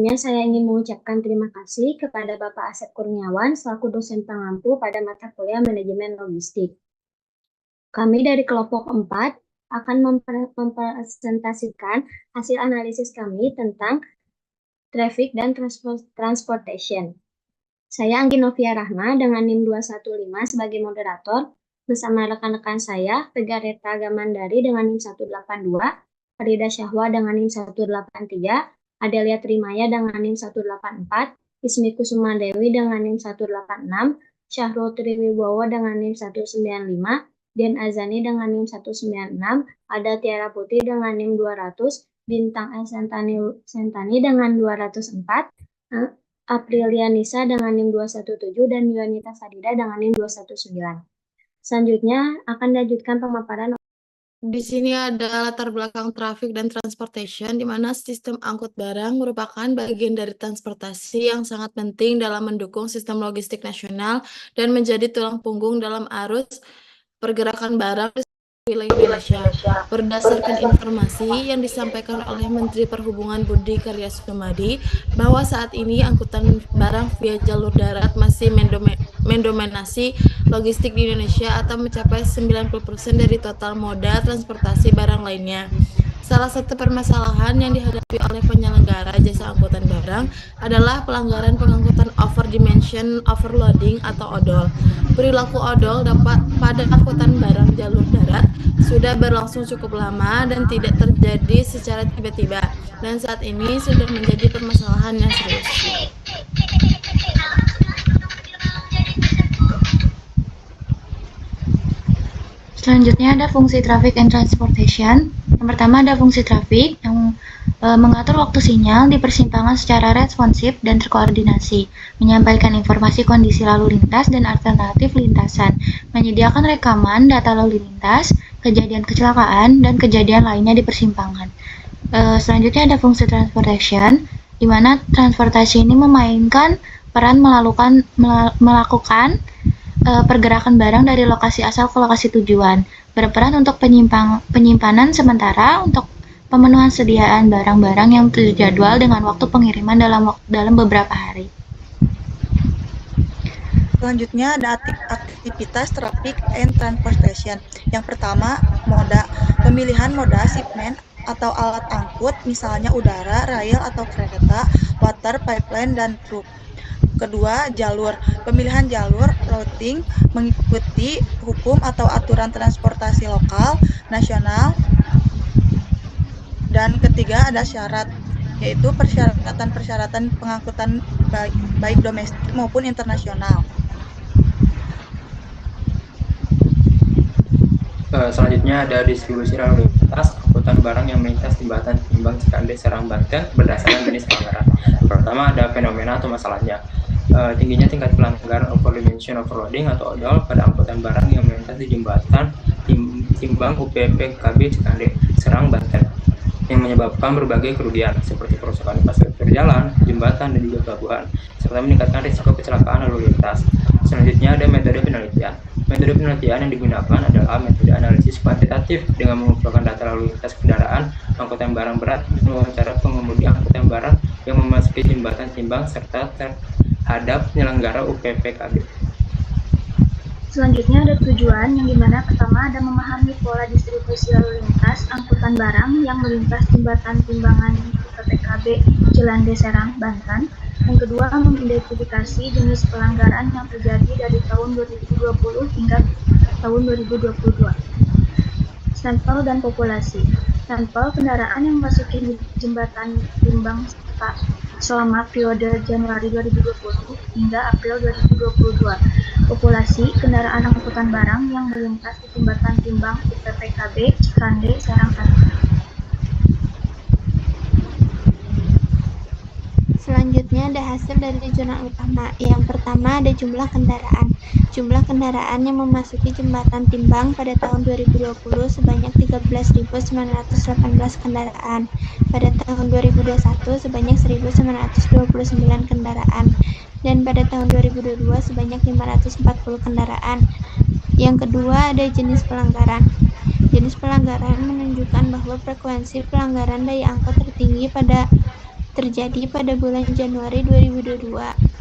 Saya ingin mengucapkan terima kasih kepada Bapak Asep Kurniawan selaku dosen pengampu pada mata kuliah Manajemen Logistik. Kami dari kelompok 4 akan mempresentasikan hasil analisis kami tentang traffic dan transportation. Saya Anggi Novia Rahma dengan NIM 215 sebagai moderator bersama rekan-rekan saya, Pegareta Gamandari dengan NIM 182, Farida Syahwa dengan NIM 183, Adelia Trimaya dengan NIM 184, Ismi Kusuma Dewi dengan NIM 186, Syahrul Triwibowo dengan NIM 195, Dian Azani dengan NIM 196, Ada Tiara Putri dengan NIM 200, Bintang Sentani dengan 204, Aprilia Nisa dengan NIM 217 dan Yuanita Sadida dengan NIM 219. Selanjutnya akan dilanjutkan pemaparan. Di sini ada latar belakang traffic dan transportation, di mana sistem angkut barang merupakan bagian dari transportasi yang sangat penting dalam mendukung sistem logistik nasional dan menjadi tulang punggung dalam arus pergerakan barang di wilayah Indonesia. Berdasarkan informasi yang disampaikan oleh Menteri Perhubungan Budi Karya Sumadi, bahwa saat ini angkutan barang via jalur darat masih mendominasi logistik di Indonesia atau mencapai 90% dari total moda transportasi barang lainnya. Salah satu permasalahan yang dihadapi oleh penyelenggara jasa angkutan barang adalah pelanggaran pengangkutan over dimension overloading atau odol. Perilaku odol pada angkutan barang jalur darat sudah berlangsung cukup lama dan tidak terjadi secara tiba-tiba, dan saat ini sudah menjadi permasalahan yang serius. Selanjutnya ada fungsi traffic and transportation. Yang pertama ada fungsi traffic yang mengatur waktu sinyal di persimpangan secara responsif dan terkoordinasi, menyampaikan informasi kondisi lalu lintas dan alternatif lintasan, menyediakan rekaman data lalu lintas, kejadian kecelakaan, dan kejadian lainnya di persimpangan. Selanjutnya ada fungsi transportation, di mana transportasi ini memainkan peran melakukan pergerakan barang dari lokasi asal ke lokasi tujuan, berperan untuk penyimpanan sementara untuk pemenuhan sediaan barang-barang yang terjadwal dengan waktu pengiriman dalam beberapa hari. Selanjutnya ada aktivitas traffic and transportation. Yang pertama, pemilihan moda shipment atau alat angkut, misalnya udara, rail atau kereta, water, pipeline, dan truk. Kedua, jalur. Pemilihan jalur, routing, mengikuti hukum atau aturan transportasi lokal, nasional. Dan ketiga, ada syarat, yaitu persyaratan pengangkutan baik domestik maupun internasional. Selanjutnya ada distribusi lalu lintas angkutan barang yang melintas jembatan Timbang Cikande Serang Banten berdasarkan jenis pelanggaran. Pertama ada fenomena atau masalahnya. Tingginya tingkat pelanggaran over dimension overloading atau odol pada angkutan barang yang melintas di jembatan Timbang UPP KB Cikande Serang Banten yang menyebabkan berbagai kerugian seperti kerusakan infrastruktur jalan, jembatan, dan juga pelabuhan, serta meningkatkan risiko kecelakaan lalu lintas. Selanjutnya ada metode penelitian. Metode penelitian yang digunakan adalah metode analisis kuantitatif dengan mengumpulkan data lalu lintas kendaraan angkutan barang berat, mewawancara pengemudi angkutan barang yang memasuki jembatan Timbang serta terhadap penyelenggara UPPKB. Selanjutnya ada tujuan, yang dimana pertama ada memahami pola distribusi lalu lintas angkutan barang yang melintas jembatan Timbangan UPPKB Cilande Serang Banten. Yang kedua, mengidentifikasi jenis pelanggaran yang terjadi dari tahun 2020 hingga tahun 2022. Sampel dan populasi. Sampel kendaraan yang memasuki jembatan Timbang selama periode Januari 2020 hingga April 2022. Populasi kendaraan angkutan barang yang melintas di jembatan Timbang UPPKB Cikande Serang Banten. Selanjutnya ada hasil dari jurnal utama. Yang pertama ada jumlah kendaraan. Jumlah kendaraan yang memasuki jembatan Timbang pada tahun 2020 sebanyak 13.918 kendaraan. Pada tahun 2021 sebanyak 1.929 kendaraan. Dan pada tahun 2022 sebanyak 540 kendaraan. Yang kedua ada jenis pelanggaran. Jenis pelanggaran menunjukkan bahwa frekuensi pelanggaran daya angkut tertinggi pada terjadi pada bulan Januari 2022.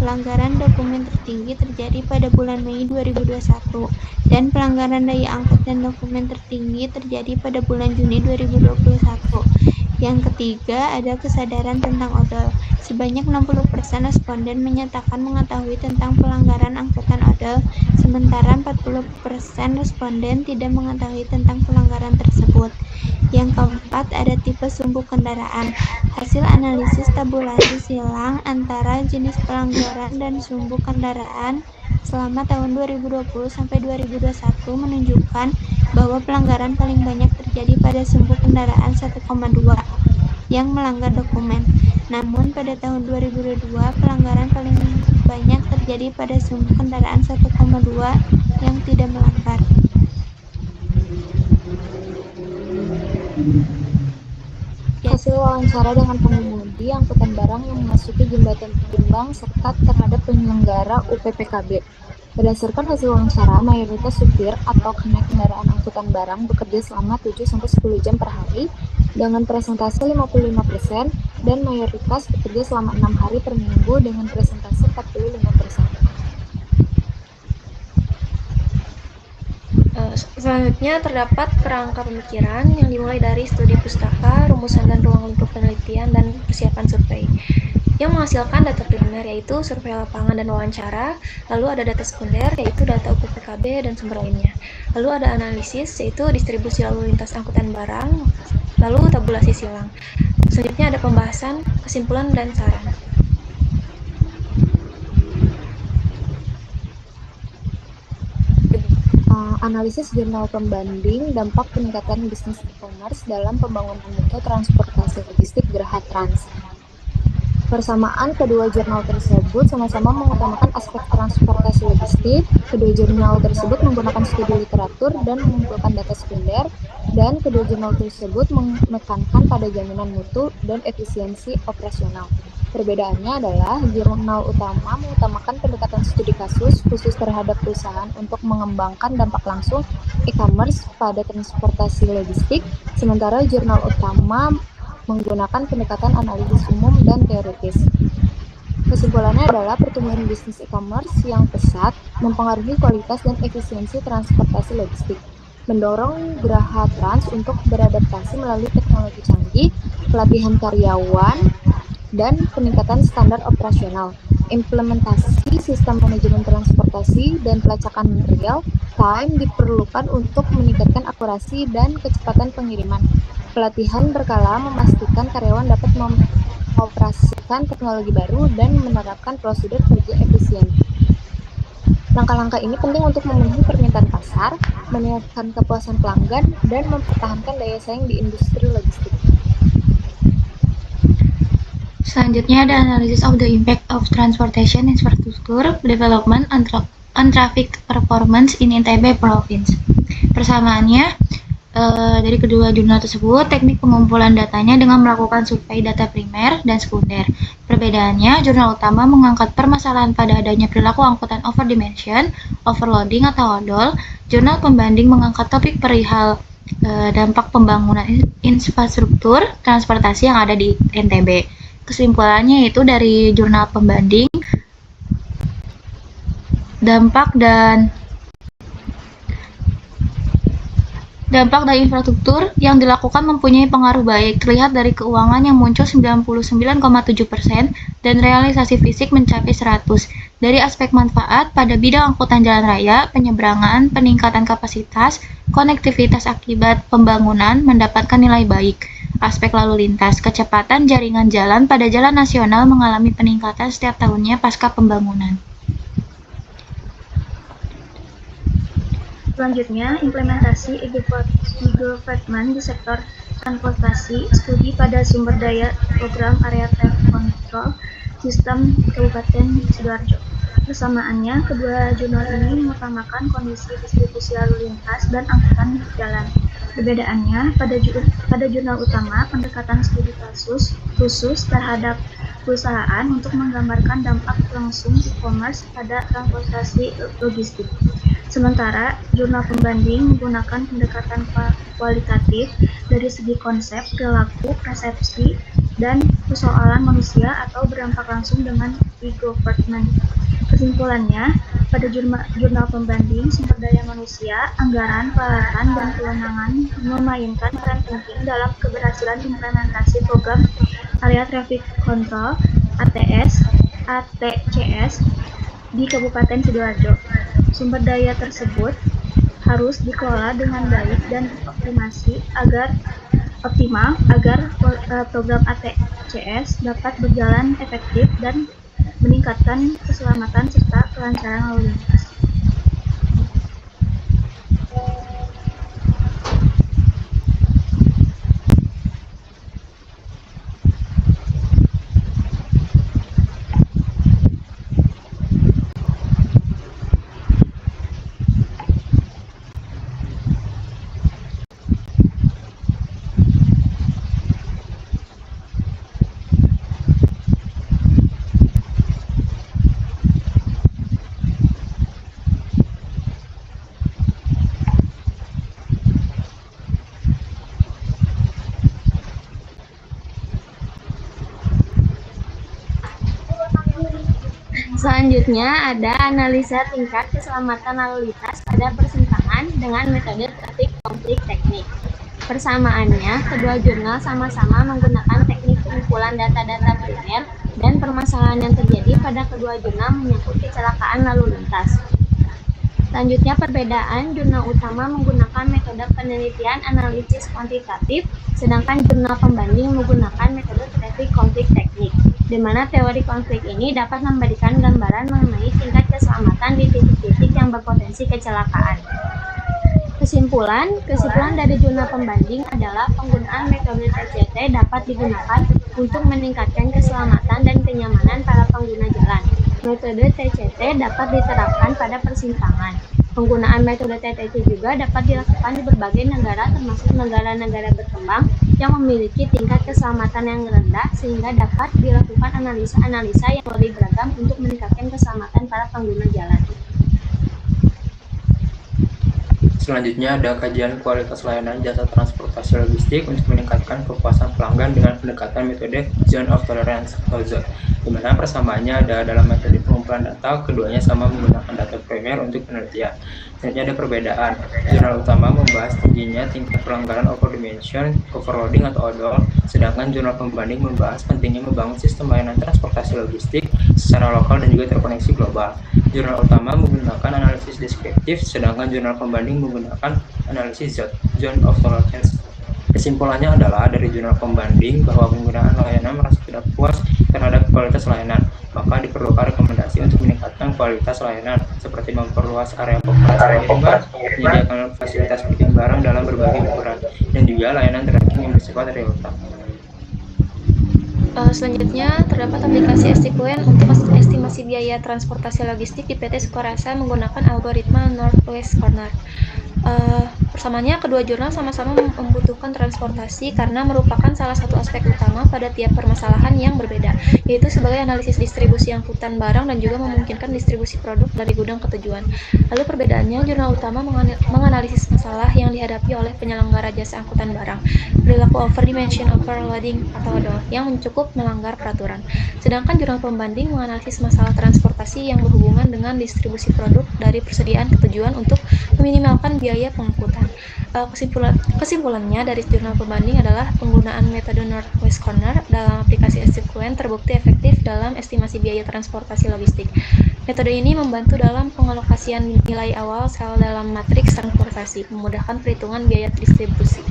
Pelanggaran dokumen tertinggi terjadi pada bulan Mei 2021, dan pelanggaran daya angkut dan dokumen tertinggi terjadi pada bulan Juni 2021. Yang ketiga, ada kesadaran tentang odol. Sebanyak 60% responden menyatakan mengetahui tentang pelanggaran angkutan odol, sementara 40% responden tidak mengetahui tentang pelanggaran tersebut. Yang keempat, ada tipe sumbu kendaraan. Hasil analisis tabulasi silang antara jenis pelanggaran dan sumbu kendaraan selama tahun 2020 sampai 2021 menunjukkan bahwa pelanggaran paling banyak terjadi pada sumbu kendaraan 1,2 yang melanggar dokumen. Namun pada tahun 2022 pelanggaran paling banyak terjadi pada sumbu kendaraan 1,2 yang tidak melanggar. Hasil wawancara dengan pengemudi angkutan barang yang memasuki jembatan timbang serta terhadap penyelenggara UPPKB. Berdasarkan hasil wawancara, mayoritas supir atau kenaik kendaraan angkutan barang bekerja selama 7-10 jam per hari dengan presentase 55% dan mayoritas bekerja selama 6 hari per minggu dengan presentase 45%. Selanjutnya terdapat kerangka pemikiran yang dimulai dari studi pustaka, rumusan dan ruang lingkup penelitian, dan persiapan survei yang menghasilkan data primer yaitu survei lapangan dan wawancara, lalu ada data sekunder yaitu data UPPKB dan sumber lainnya, lalu ada analisis yaitu distribusi lalu lintas angkutan barang, lalu tabulasi silang. Selanjutnya ada pembahasan, kesimpulan, dan saran. Analisis jurnal pembanding dampak peningkatan bisnis e-commerce dalam pembangunan moda transportasi logistik Geraha Trans. Persamaan kedua jurnal tersebut sama-sama mengutamakan aspek transportasi logistik. Kedua jurnal tersebut menggunakan studi literatur dan mengumpulkan data sekunder, dan kedua jurnal tersebut menekankan pada jaminan mutu dan efisiensi operasional. Perbedaannya adalah jurnal utama mengutamakan pendekatan studi kasus khusus terhadap perusahaan untuk mengembangkan dampak langsung e-commerce pada transportasi logistik, sementara jurnal utama menggunakan pendekatan analisis umum dan teoritis. Kesimpulannya adalah pertumbuhan bisnis e-commerce yang pesat mempengaruhi kualitas dan efisiensi transportasi logistik, mendorong Geraha Trans untuk beradaptasi melalui teknologi canggih, pelatihan karyawan, dan peningkatan standar operasional, implementasi sistem manajemen transportasi, dan pelacakan real time diperlukan untuk meningkatkan akurasi dan kecepatan pengiriman. Pelatihan berkala memastikan karyawan dapat mengoperasikan teknologi baru dan menerapkan prosedur kerja efisien. Langkah-langkah ini penting untuk memenuhi permintaan pasar, meningkatkan kepuasan pelanggan, dan mempertahankan daya saing di industri logistik. Selanjutnya ada analysis of the impact of transportation infrastructure development on traffic performance in NTB province. Persamaannya dari kedua jurnal tersebut, teknik pengumpulan datanya dengan melakukan survei data primer dan sekunder. Perbedaannya, jurnal utama mengangkat permasalahan pada adanya perilaku angkutan overdimension, overloading atau odol. Jurnal pembanding mengangkat topik perihal dampak pembangunan infrastruktur transportasi yang ada di NTB. Kesimpulannya itu dari jurnal pembanding, dampak dan infrastruktur yang dilakukan mempunyai pengaruh baik, terlihat dari keuangan yang muncul 99,7% dan realisasi fisik mencapai 100%. Dari aspek manfaat pada bidang angkutan jalan raya, penyeberangan, peningkatan kapasitas, konektivitas akibat pembangunan mendapatkan nilai baik. Aspek lalu lintas, kecepatan jaringan jalan pada jalan nasional mengalami peningkatan setiap tahunnya pasca pembangunan. Selanjutnya, implementasi e-government di sektor transportasi, studi pada sumber daya program area traffic control sistem Kabupaten Sidoarjo. Persamaannya, kedua jurnal ini mengutamakan kondisi distribusi lalu lintas dan angkutan jalan. Perbedaannya, pada jurnal utama, pendekatan studi kasus khusus terhadap perusahaan untuk menggambarkan dampak langsung e-commerce pada transportasi logistik. Sementara, jurnal pembanding menggunakan pendekatan kualitatif dari segi konsep, perilaku, persepsi, dan persoalan manusia atau berdampak langsung dengan e-government. Kesimpulannya, pada jurnal pembanding sumber daya manusia, anggaran, peralatan, dan kewenangan memainkan peran penting dalam keberhasilan implementasi program Area Traffic Control (ATCS) di Kabupaten Sidoarjo. Sumber daya tersebut harus dikelola dengan baik dan optimal agar program ATCS dapat berjalan efektif dan meningkatkan keselamatan serta kelancaran lalu lintas. Selanjutnya ada analisa tingkat keselamatan lalu lintas pada persimpangan dengan metode traffic conflict teknik. Persamaannya, kedua jurnal sama-sama menggunakan teknik pengumpulan data-data primer dan permasalahan yang terjadi pada kedua jurnal menyangkut kecelakaan lalu lintas. Selanjutnya perbedaan, jurnal utama menggunakan metode penelitian analisis kuantitatif, sedangkan jurnal pembanding menggunakan metode traffic conflict teknik, di mana teori konflik ini dapat memberikan gambaran mengenai tingkat keselamatan di titik-titik yang berpotensi kecelakaan. Kesimpulan dari jurnal pembanding adalah penggunaan metode TCT dapat digunakan untuk meningkatkan keselamatan dan kenyamanan para pengguna jalan. Metode TCT dapat diterapkan pada persimpangan. Penggunaan metode TCT juga dapat dilakukan di berbagai negara termasuk negara-negara berkembang yang memiliki tingkat keselamatan yang rendah sehingga dapat dilakukan analisa-analisa yang lebih beragam untuk meningkatkan keselamatan para pengguna jalan. Selanjutnya ada kajian kualitas layanan jasa transportasi logistik untuk meningkatkan kepuasan pelanggan dengan pendekatan metode Zone of Tolerance atau ZOT, di mana persamaannya ada dalam metode pengumpulan data, keduanya sama menggunakan data primer untuk penelitian. Selanjutnya ada perbedaan. Jurnal utama membahas tingginya tingkat pelanggaran overdimension, overloading atau odol, sedangkan jurnal pembanding membahas pentingnya membangun sistem layanan transportasi logistik secara lokal dan juga terkoneksi global. Jurnal utama menggunakan analisis deskriptif, sedangkan jurnal pembanding menggunakan analisis ZOT, Zone of Tolerance. Kesimpulannya adalah dari jurnal pembanding bahwa penggunaan layanan merasa tidak puas terhadap kualitas layanan, maka diperlukan rekomendasi untuk meningkatkan kualitas layanan, seperti memperluas area populasi pengiriman, menyediakan fasilitas picking barang dalam berbagai ukuran, dan juga layanan tracking yang bersifat real time. Selanjutnya, terdapat aplikasi STQN untuk estimasi biaya transportasi logistik di PT Sukarasa menggunakan algoritma Northwest Corner. Persamaannya, kedua jurnal sama-sama membutuhkan transportasi karena merupakan salah satu aspek utama pada tiap permasalahan yang berbeda, yaitu sebagai analisis distribusi angkutan barang dan juga memungkinkan distribusi produk dari gudang ke tujuan. Lalu perbedaannya, jurnal utama menganalisis masalah yang dihadapi oleh penyelenggara jasa angkutan barang, perilaku overdimension, overloading, atau odol yang cukup melanggar peraturan. Sedangkan jurnal pembanding menganalisis masalah transportasi yang berhubungan dengan distribusi produk dari persediaan ke tujuan untuk meminimalkan biaya pengangkutan. Kesimpulannya dari jurnal pembanding adalah penggunaan metode Northwest Corner dalam aplikasi STQN terbukti efektif dalam estimasi biaya transportasi logistik. Metode ini membantu dalam pengalokasian nilai awal sel dalam matriks transportasi, memudahkan perhitungan biaya distribusi.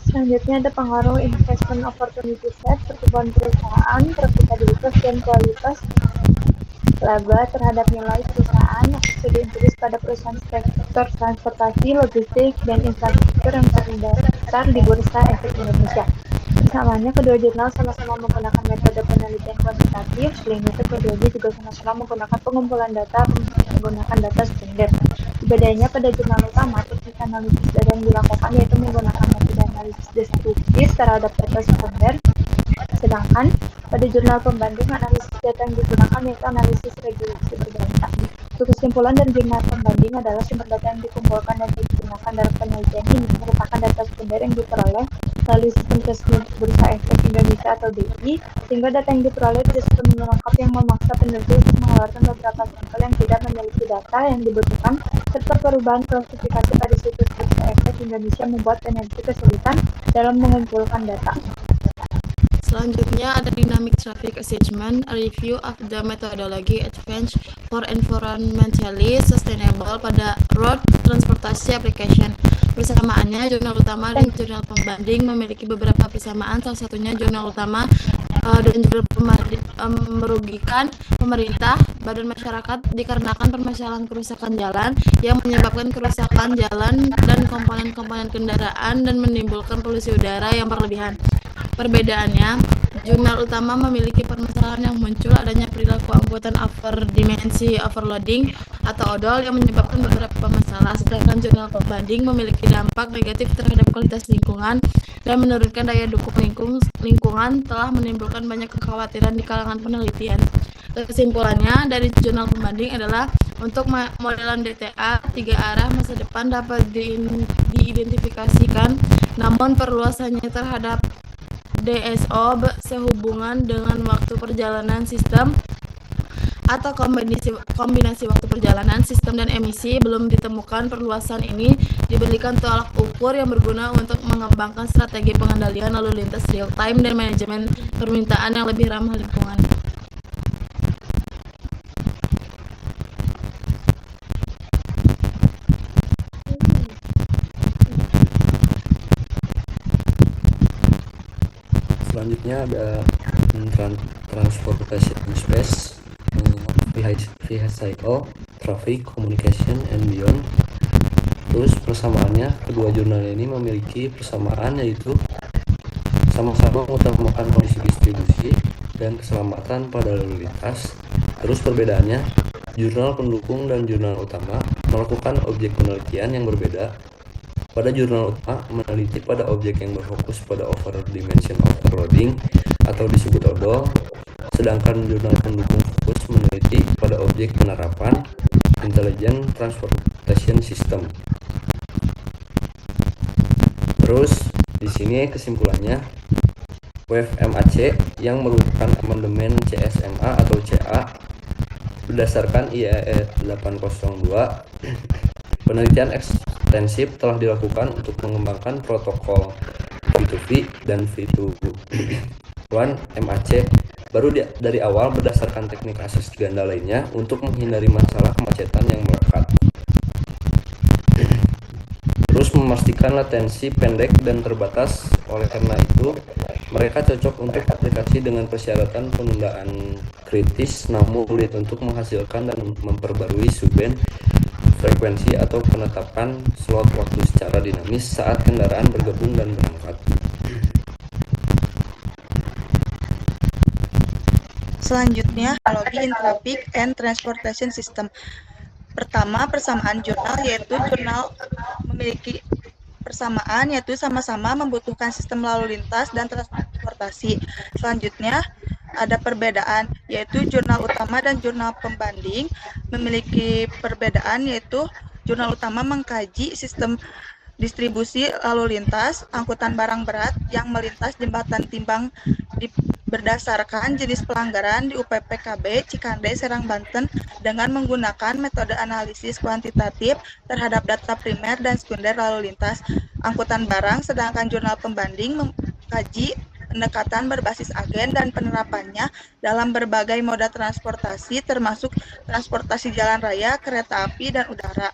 Selanjutnya ada pengaruh investment opportunity set, pertumbuhan perusahaan, profitabilitas dan kualitas laba terhadap nilai perusahaan, studi empiris pada perusahaan sektor transportasi, logistik, dan infrastruktur yang terdaftar di Bursa Efek Indonesia. Persamaannya, kedua jurnal sama-sama menggunakan metode penelitian kuantitatif, selain itu keduanya juga sama-sama menggunakan pengumpulan data menggunakan data standar. Bedanya pada jurnal utama, teknik analisis data yang dilakukan yaitu menggunakan metode analisis deskriptif terhadap data standar, sedangkan pada jurnal pembanding analisis data yang digunakan yaitu analisis regulasi berdata. Kesimpulan dari jurnal pembanding adalah sumber data yang dikumpulkan dan digunakan dalam penelitian ini merupakan data sekunder yang diperoleh melalui sistem tes Bursa Efek Indonesia atau BI, sehingga data yang diperoleh tidak sepenuhnya lengkap yang memaksa peneliti untuk mengeluarkan beberapa sampel yang tidak memiliki data yang dibutuhkan, serta perubahan klasifikasi pada situs Bursa Efek Indonesia membuat peneliti kesulitan dalam mengumpulkan data. Selanjutnya ada Dynamic Traffic Assessment, a review of the methodology advanced for environmentally sustainable pada road transportation application. Persamaannya, jurnal utama dan jurnal pembanding memiliki beberapa persamaan, salah satunya jurnal utama dan jurnal pembanding merugikan pemerintah, badan masyarakat dikarenakan permasalahan kerusakan jalan yang menyebabkan kerusakan jalan dan komponen-komponen kendaraan dan menimbulkan polusi udara yang berlebihan. Perbedaannya, jurnal utama memiliki permasalahan yang muncul adanya perilaku angkutan dimensi overloading atau odol yang menyebabkan beberapa masalah, sedangkan jurnal pembanding memiliki dampak negatif terhadap kualitas lingkungan dan menurunkan daya dukung lingkungan telah menimbulkan banyak kekhawatiran di kalangan penelitian. Kesimpulannya dari jurnal pembanding adalah untuk modelan DTA 3 arah masa depan dapat diidentifikasikan, namun perluasannya terhadap DSO sehubungan dengan waktu perjalanan sistem atau kombinasi waktu perjalanan sistem dan emisi belum ditemukan. Perluasan ini diberikan tolak ukur yang berguna untuk mengembangkan strategi pengendalian lalu lintas real time dan manajemen permintaan yang lebih ramah lingkungan. Selanjutnya ada Transportation Space, Vehicle, Traffic, Communication, and Beyond. Terus persamaannya, kedua jurnal ini memiliki persamaan yaitu sama-sama mengutamakan kondisi distribusi dan keselamatan pada lalu lintas. Terus perbedaannya, jurnal pendukung dan jurnal utama melakukan objek penelitian yang berbeda. Pada jurnal utama meneliti pada objek yang berfokus pada over-dimension overloading atau disebut odol, sedangkan jurnal pendukung fokus meneliti pada objek penerapan Intelligent Transportation System. Terus di sini kesimpulannya, WFMAC yang merupakan amandemen CSMA atau CA berdasarkan IAE 802, penelitian ekstensif telah dilakukan untuk mengembangkan protokol V2V dan V2.1 MAC baru dari awal berdasarkan teknik akses ganda lainnya untuk menghindari masalah kemacetan yang melekat. Terus memastikan latensi pendek dan terbatas, oleh karena itu mereka cocok untuk aplikasi dengan persyaratan penundaan kritis namun sulit untuk menghasilkan dan memperbarui subband frekuensi atau penetapan slot waktu secara dinamis saat kendaraan bergabung dan berangkat. Selanjutnya, analogi in traffic and transportation system. Pertama, persamaan jurnal, yaitu jurnal memiliki persamaan, yaitu sama-sama membutuhkan sistem lalu lintas dan transportasi. Selanjutnya, ada perbedaan, yaitu jurnal utama dan jurnal pembanding memiliki perbedaan, yaitu jurnal utama mengkaji sistem distribusi lalu lintas angkutan barang berat yang melintas jembatan timbang berdasarkan jenis pelanggaran di UPPKB Cikande, Serang, Banten dengan menggunakan metode analisis kuantitatif terhadap data primer dan sekunder lalu lintas angkutan barang, sedangkan jurnal pembanding mengkaji pendekatan berbasis agen dan penerapannya dalam berbagai moda transportasi termasuk transportasi jalan raya, kereta api, dan udara.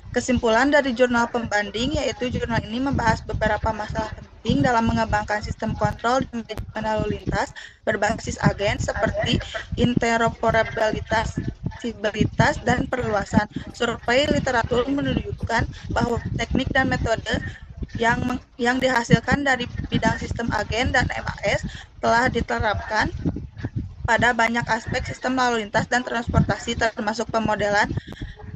Kesimpulan dari jurnal pembanding yaitu jurnal ini membahas beberapa masalah penting dalam mengembangkan sistem kontrol dan manajemen lalu lintas berbasis agen seperti interoperabilitas, aksesibilitas, dan perluasan. Survei literatur menunjukkan bahwa teknik dan metode yang dihasilkan dari bidang sistem agen dan MAS telah diterapkan pada banyak aspek sistem lalu lintas dan transportasi termasuk pemodelan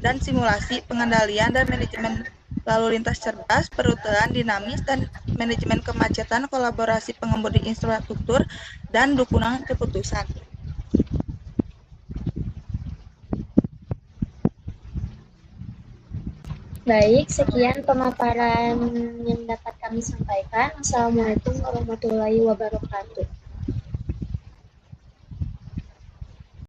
dan simulasi, pengendalian dan manajemen lalu lintas cerdas, perutean dinamis, dan manajemen kemacetan, kolaborasi pengemudi infrastruktur, dan dukungan keputusan. Baik, sekian pemaparan yang dapat kami sampaikan. Assalamualaikum warahmatullahi wabarakatuh.